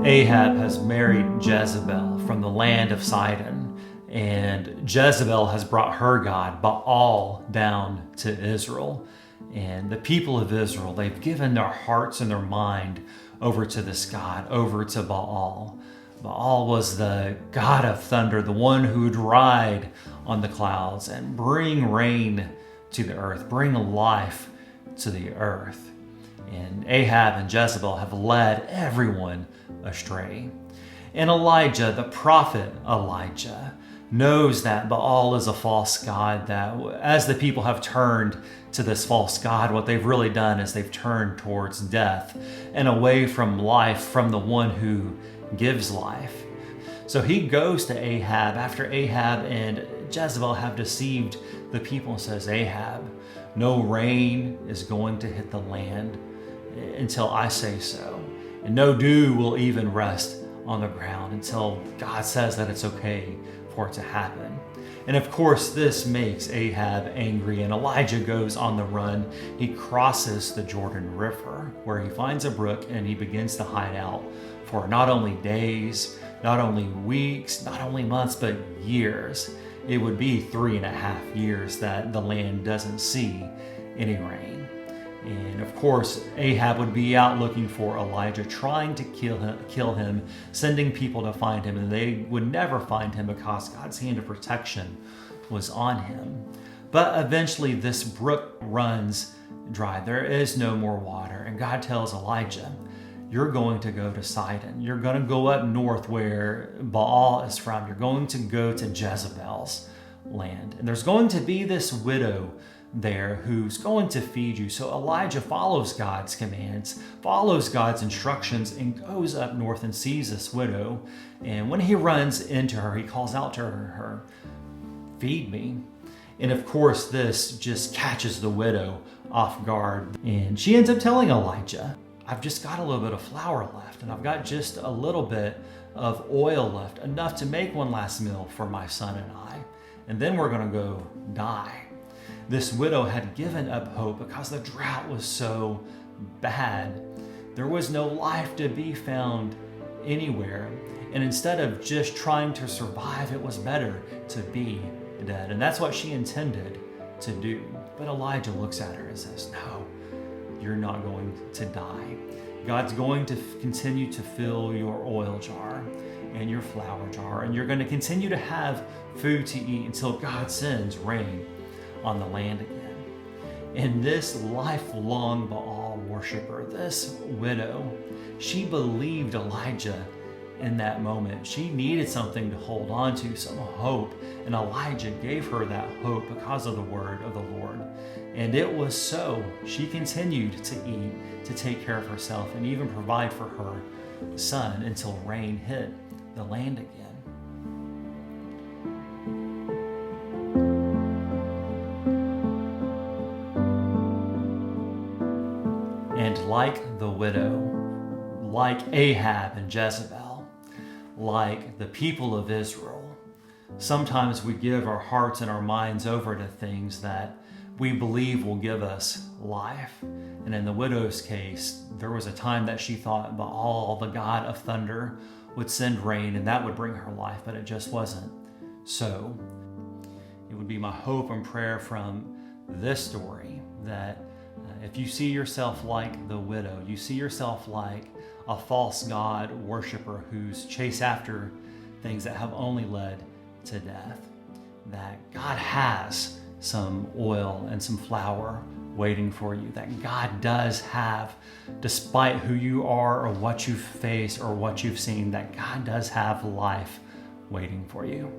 Ahab has married Jezebel from the land of Sidon, and Jezebel has brought her god Baal down to Israel. And the people of Israel, they've given their hearts and their mind over to this god, over to Baal. Baal was the god of thunder, the one who would ride on the clouds and bring rain to the earth, bring life to the earth. And Ahab and Jezebel have led everyone astray. And Elijah, the prophet Elijah, knows that Baal is a false god, that as the people have turned to this false god, what they've really done is they've turned towards death and away from life, from the one who gives life. So he goes to Ahab after Ahab and Jezebel have deceived the people and says, Ahab, no rain is going to hit the land until I say so. And no dew will even rest on the ground until God says that it's okay for it to happen. And of course, this makes Ahab angry, and Elijah goes on the run. He crosses the Jordan River, where he finds a brook and he begins to hide out for not only days, not only weeks, not only months, but years. It would be 3.5 years that the land doesn't see any rain. And of course, Ahab would be out looking for Elijah, trying to kill him, sending people to find him, and they would never find him because God's hand of protection was on him. But eventually this brook runs dry. There is no more water, and God tells Elijah, you're going to go to Sidon. You're going to go up north where Baal is from. You're going to go to Jezebel's land. And there's going to be this widow there who's going to feed you. So Elijah follows God's commands, follows God's instructions, and goes up north and sees this widow. And when he runs into her, he calls out to her, feed me. And of course, this just catches the widow off guard. And she ends up telling Elijah, I've just got a little bit of flour left, and I've got just a little bit of oil left, enough to make one last meal for my son and I. And then we're going to go die. This widow had given up hope because the drought was so bad. There was no life to be found anywhere. And instead of just trying to survive, it was better to be dead. And that's what she intended to do. But Elijah looks at her and says, no, you're not going to die. God's going to continue to fill your oil jar and your flour jar, and you're going to continue to have food to eat until God sends rain on the land again. And this lifelong Baal worshiper, this widow, she believed Elijah in that moment. She needed something to hold on to, some hope, and Elijah gave her that hope because of the word of the Lord. And it was so. She continued to eat, to take care of herself, and even provide for her son until rain hit the land again. And like the widow, like Ahab and Jezebel, like the people of Israel, sometimes we give our hearts and our minds over to things that we believe will give us life. And in the widow's case, there was a time that she thought Baal, the god of thunder, would send rain and that would bring her life, but it just wasn't so. It would be my hope and prayer from this story that if you see yourself like the widow, you see yourself like a false god worshiper who's chased after things that have only led to death, that God has some oil and some flour waiting for you, that God does have, despite who you are or what you've faced or what you've seen, that God does have life waiting for you.